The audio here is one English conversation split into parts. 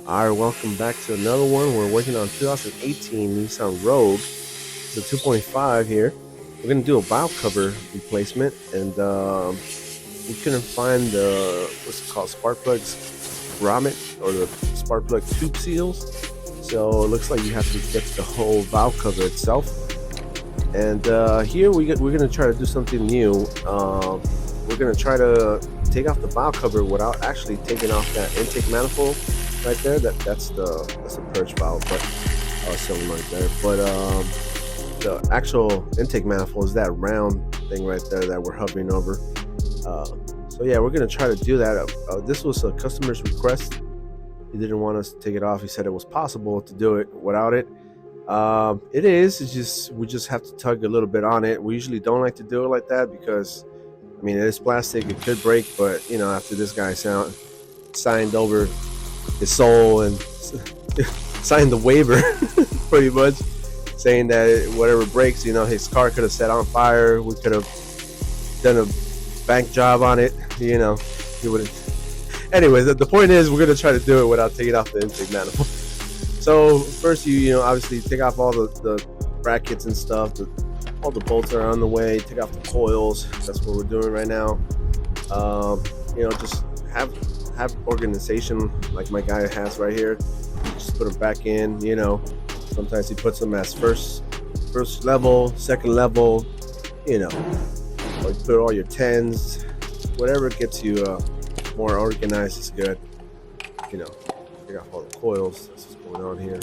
Alright, welcome back to another one. We're working on 2018 Nissan Rogue. It's a 2.5 here. We're going to do a valve cover replacement, and we couldn't find the, what's it called, spark plugs grommet, or the spark plug tube seals. So it looks like you have to get the whole valve cover itself. And here we're going to try to do something new. We're going to try to take off the valve cover without actually taking off that intake manifold right there. That's a purge valve, but something like that. But the actual intake manifold is that round thing right there that we're hovering over. So yeah, we're gonna try to do that. This was a customer's request. He didn't want us to take it off. He said it was possible to do it without it. It is. It's just we just have to tug a little bit on it. We usually don't like to do it like that because, I mean, it is plastic. It could break, but you know, after this guy signed over his soul and signed the waiver, pretty much, saying that whatever breaks, you know, his car could have set on fire. We could have done a bank job on it. You know, he would. Anyways, the point is, we're gonna try to do it without taking off the intake manifold. So first, you know, obviously take off all the brackets and stuff. All the bolts are on the way. Take off the coils. That's what we're doing right now. You know, just have organization like my guy has right here. Just put them back in. You know, sometimes he puts them as first level, second level. You know, or you put all your 10s. Whatever gets you more organized is good. You know, take off all the coils. That's what's going on here.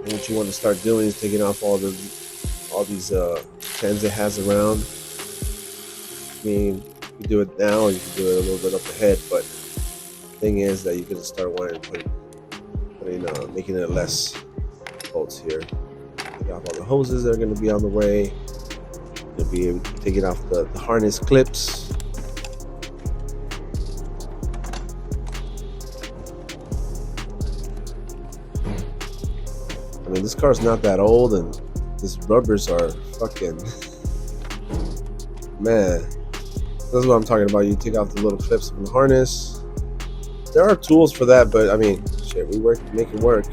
And what you want to start doing is taking off all these pens it has around. I mean, you can do it now, or you can do it a little bit up ahead. But the thing is that you're gonna start wanting to put making it less bolts here. Take off all the hoses that are gonna be on the way. You'll be taking off the harness clips. I mean, this car's not that old, and these rubbers are fucking, man. That's what I'm talking about. You take off the little clips from the harness. There are tools for that, but I mean, shit, we make it work.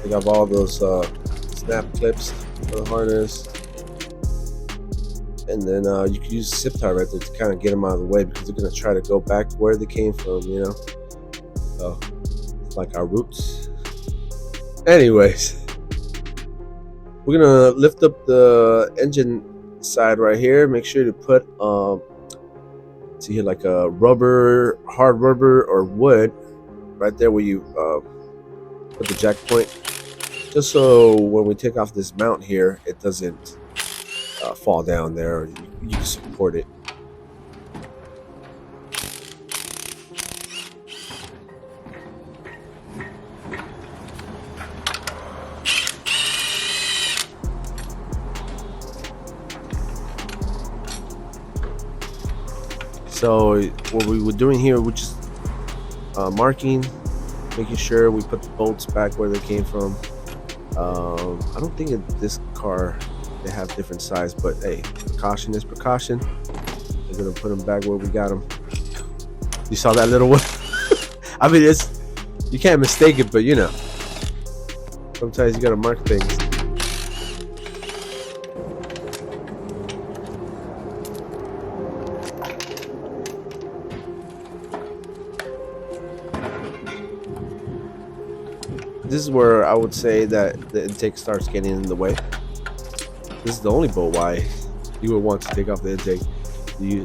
Take off all those snap clips for the harness, and then you can use a zip tie right there to kind of get them out of the way, because they're gonna try to go back where they came from, you know. So it's like our roots. Anyways, we're gonna lift up the engine side right here. Make sure to put see here, like a rubber, hard rubber or wood right there where you put the jack point, just so when we take off this mount here, it doesn't fall down there. You can support it. So what we were doing here, we're just marking, making sure we put the bolts back where they came from. I don't think in this car they have different size, but hey, precaution is precaution. We're gonna put them back where we got them. You saw that little one? I mean, you can't mistake it, but you know, sometimes you gotta mark things. This is where I would say that the intake starts getting in the way. This is the only bolt why you would want to take off the intake.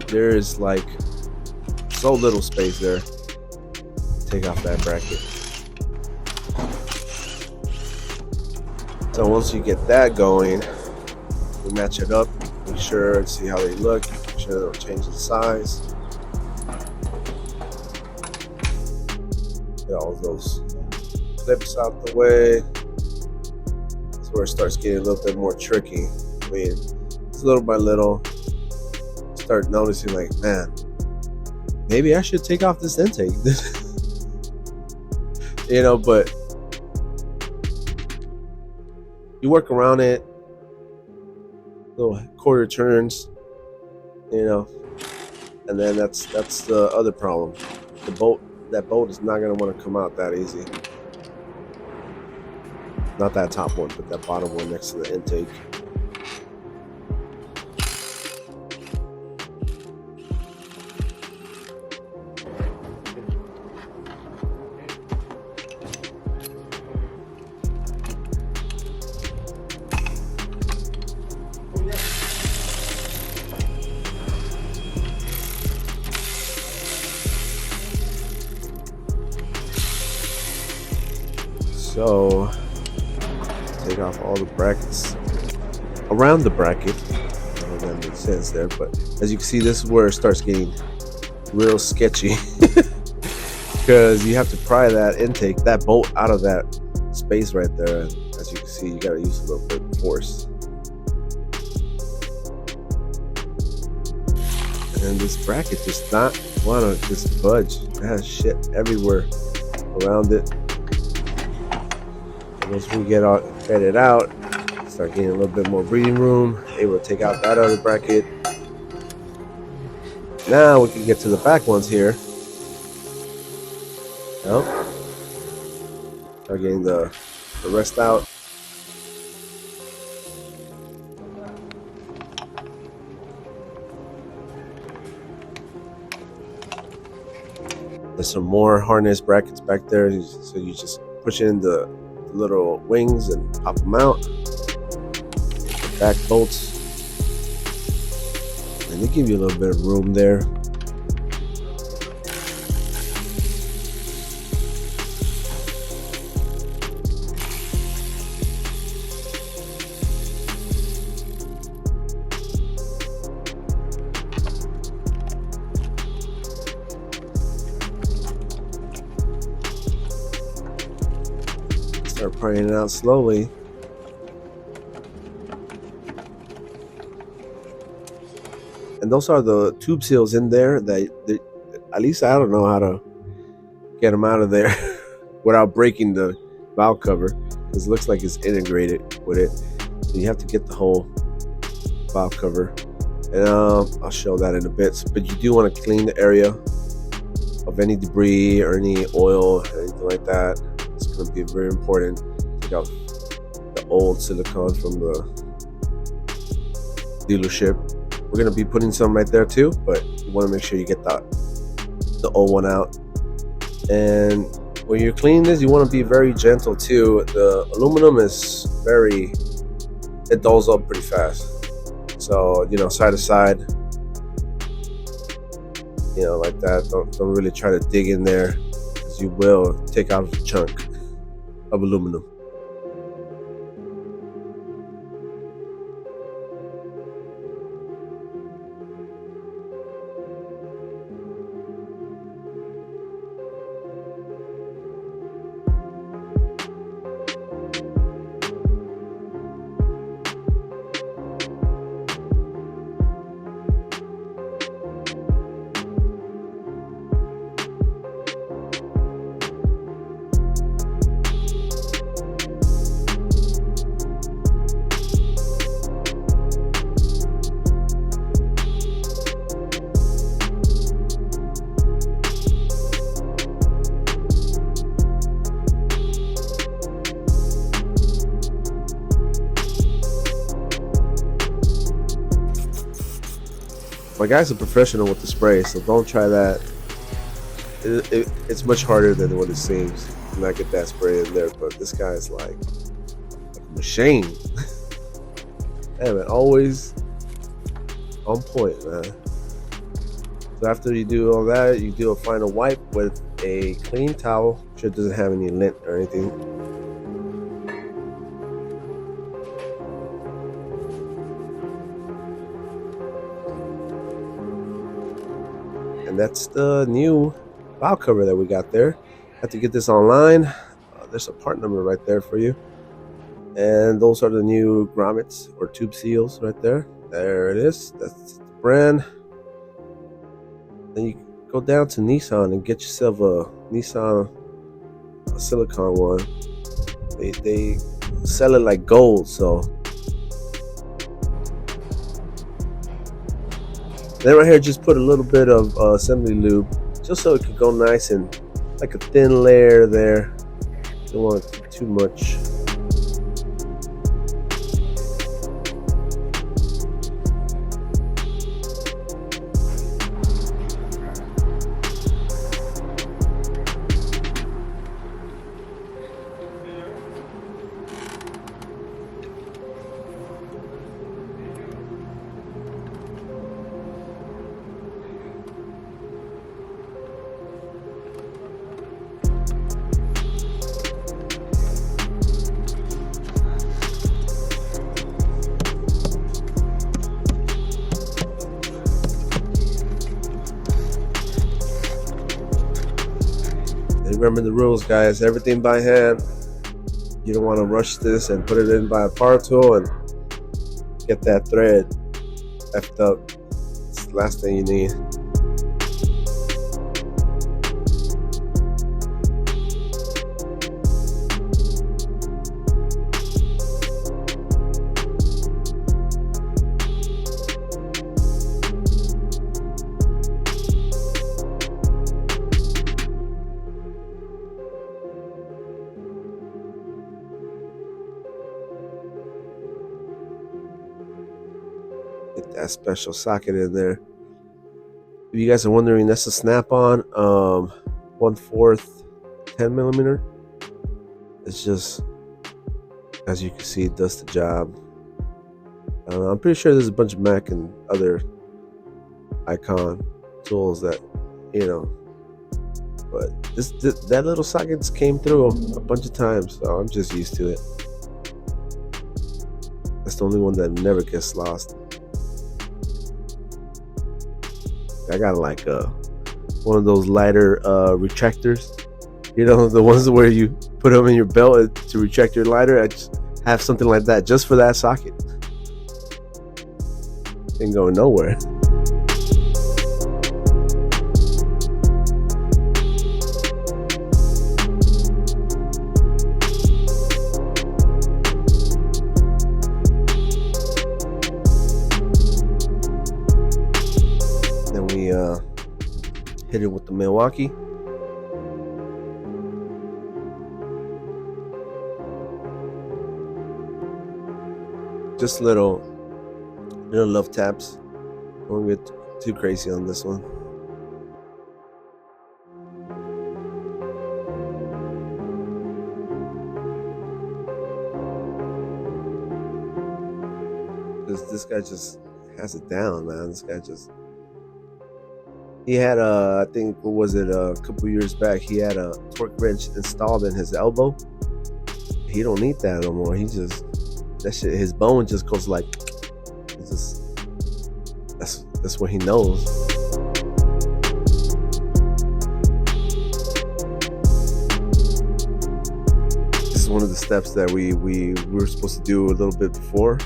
There is like so little space there to take off that bracket. So once you get that going, you match it up, make sure and see how they look, make sure they don't change the size. Get all of those clips out the way. That's where it starts getting a little bit more tricky. I mean, it's little by little, start noticing like, man, maybe I should take off this intake. You know, but you work around it, little quarter turns, you know. And then that's the other problem. That bolt is not gonna want to come out that easy. Not that top one, but that bottom one next to the intake. So take off all the brackets around the bracket. I don't know if that makes sense there, but as you can see, this is where it starts getting real sketchy because you have to pry that intake, that bolt out of that space right there. And as you can see, you gotta use a little bit of force. And this bracket does not wanna just budge. It has shit everywhere around it. Once we get it out, start getting a little bit more breathing room, able to take out that other bracket. Now we can get to the back ones here. Well, start getting the rest out. There's some more harness brackets back there, so you just push in the little wings and pop them out. The back bolts, and they give you a little bit of room there. Start prying it out slowly. And those are the tube seals in there that at least I don't know how to get them out of there without breaking the valve cover, because it looks like it's integrated with it. So you have to get the whole valve cover, and I'll show that in a bit. But you do want to clean the area of any debris or any oil or anything like that. It's going to be very important. Take out the old silicone from the dealership. We're going to be putting some right there too, but you want to make sure you get the old one out. And when you're cleaning this, you want to be very gentle too. The aluminum is it dulls up pretty fast. So, side to side, like that. Don't really try to dig in there, because you will take out a chunk of aluminum. My guy's a professional with the spray, so don't try that. It's much harder than what it seems. You might get that spray in there, but this guy's like a machine. Hey man, always on point, man. So after you do all that, you do a final wipe with a clean towel. Sure it doesn't have any lint or anything. And that's the new valve cover that we got there. Have to get this online. There's a part number right there for you. And those are the new grommets or tube seals right there. There it is. That's the brand. Then you go down to Nissan and get yourself a Nissan silicone one. They sell it like gold, so Then right here, just put a little bit of assembly lube, just so it could go nice and like a thin layer there. Don't want it to be too much. Remember the rules, guys. Everything by hand. You don't want to rush this and put it in by a power tool and get that thread effed up. It's the last thing you need. Get that special socket in there. If you guys are wondering, that's a snap-on 1/4 10mm. It's just, as you can see, it does the job. I'm pretty sure there's a bunch of Mac and other icon tools that, you know, but that little socket just came through a bunch of times, so I'm just used to it. That's the only one that never gets lost. I got like one of those lighter retractors, you know, the ones where you put them in your belt to retract your lighter. I just have something like that just for that socket. Ain't going nowhere. Then we hit it with the Milwaukee. Just little love taps. Don't get too crazy on this one. This guy just has it down, man. This guy just, he had I think, what was it, a couple years back, he had a torque wrench installed in his elbow. He don't need that no more. He just, that shit, his bone just goes like, it's just, that's what he knows. This is one of the steps that we were supposed to do a little bit before,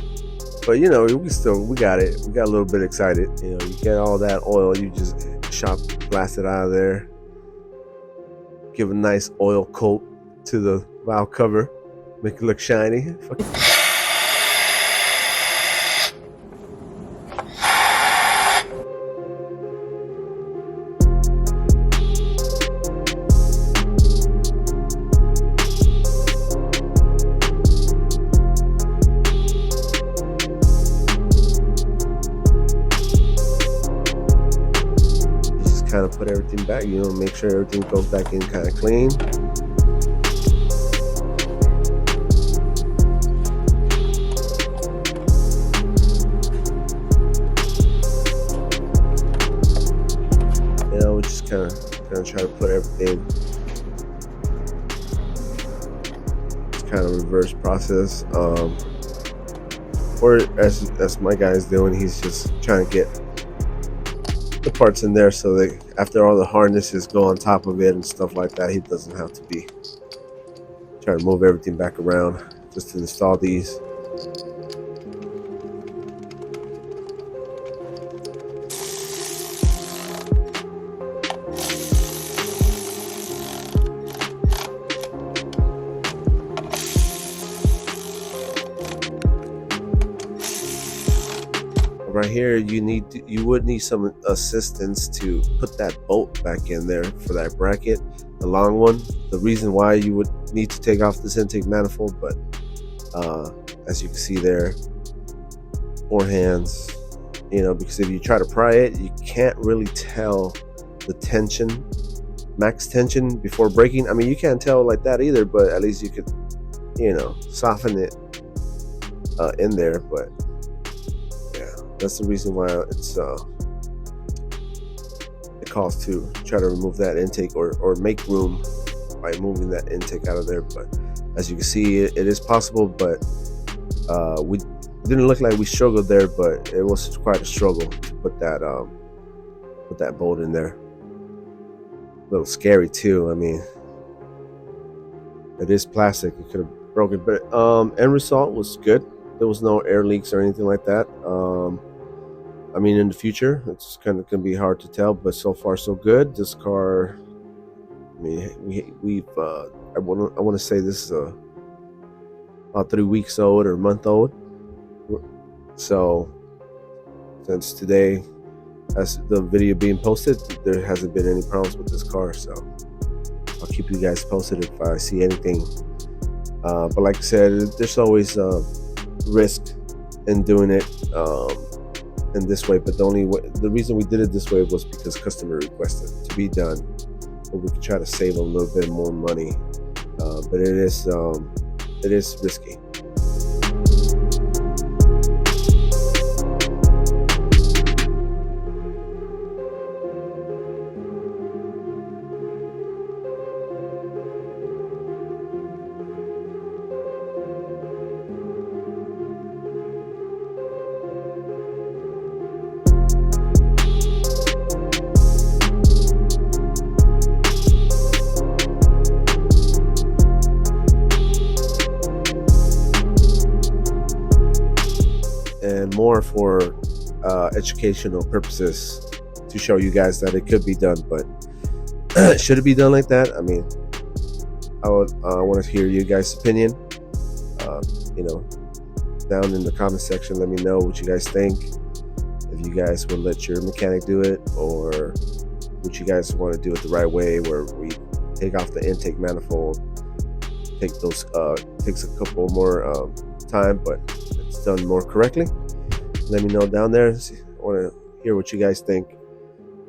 but you know, we got it. We got a little bit excited. You know, you get all that oil, you just blast it out of there. Give a nice oil coat to the valve cover, make it look shiny. Kind of put everything back, you know, make sure everything goes back in kind of clean. You know, we just kind of try to put everything. It's kind of reverse process, or as my guy's doing, he's just trying to get the parts in there so that after all the harnesses go on top of it and stuff like that, he doesn't have to be trying to move everything back around just to install these. Right here, you would need some assistance to put that bolt back in there for that bracket, the long one. The reason why you would need to take off this intake manifold, but as you can see there, 4 hands, because if you try to pry it, you can't really tell the tension, max tension before braking. I mean, you can't tell like that either, but at least you could, soften it in there. But yeah, that's the reason why it calls to try to remove that intake or make room by moving that intake out of there. But as you can see, it is possible, but we didn't look like we struggled there, but it was quite a struggle to put that bolt in there. A little scary too. I mean, it is plastic. It could have broken, but end result was good. There was no air leaks or anything like that. I mean, in the future, it's kind of gonna be hard to tell, but so far so good. This car, I mean, we've I want to say this is about 3 weeks old or a month old. So since today, as the video being posted, there hasn't been any problems with this car. So I'll keep you guys posted if I see anything. But like I said, there's always risk in doing it in this way. But the reason we did it this way was because customer requested to be done, but we could try to save a little bit more money. But it is risky. And more for educational purposes to show you guys that it could be done. But should it be done like that? I mean, I want to hear you guys' opinion. Down in the comment section, let me know what you guys think. If you guys would let your mechanic do it, or would you guys want to do it the right way, where we take off the intake manifold, take those takes a couple more time, but it's done more correctly. Let me know down there. I want to hear what you guys think.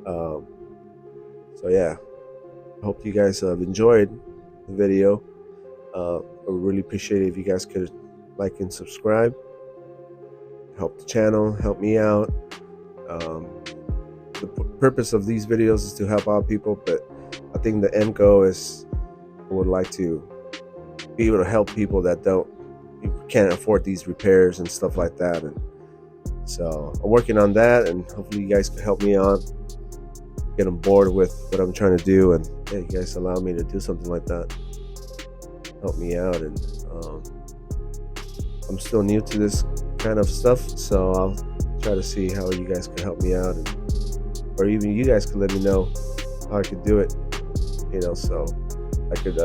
So yeah, I hope you guys have enjoyed the video. I would really appreciate it if you guys could like and subscribe, help the channel, help me out. The purpose of these videos is to help out people, but I think the end goal is I would like to be able to help people that can't afford these repairs and stuff like that. And so I'm working on that, and hopefully you guys can help me out, get on board with what I'm trying to do, and yeah, you guys allow me to do something like that, help me out. And I'm still new to this kind of stuff, so I'll try to see how you guys can help me out, or even you guys can let me know how I could do it, so I could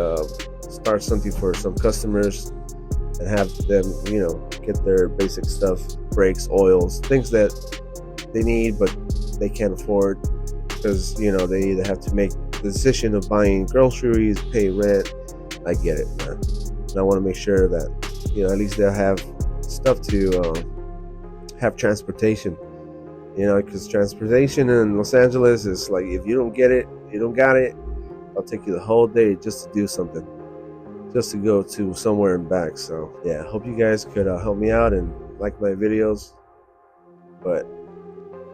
start something for some customers and have them, get their basic stuff, brakes, oils, things that they need but they can't afford, because they either have to make the decision of buying groceries, pay rent. I get it, man. And I want to make sure that at least they'll have stuff to have transportation, because transportation in Los Angeles is like, if you don't get it, you don't got it. I'll take you the whole day just to do something, just to go to somewhere and back. So yeah, hope you guys could help me out and like my videos, but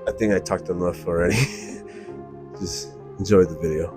I think I talked enough already. Just enjoy the video.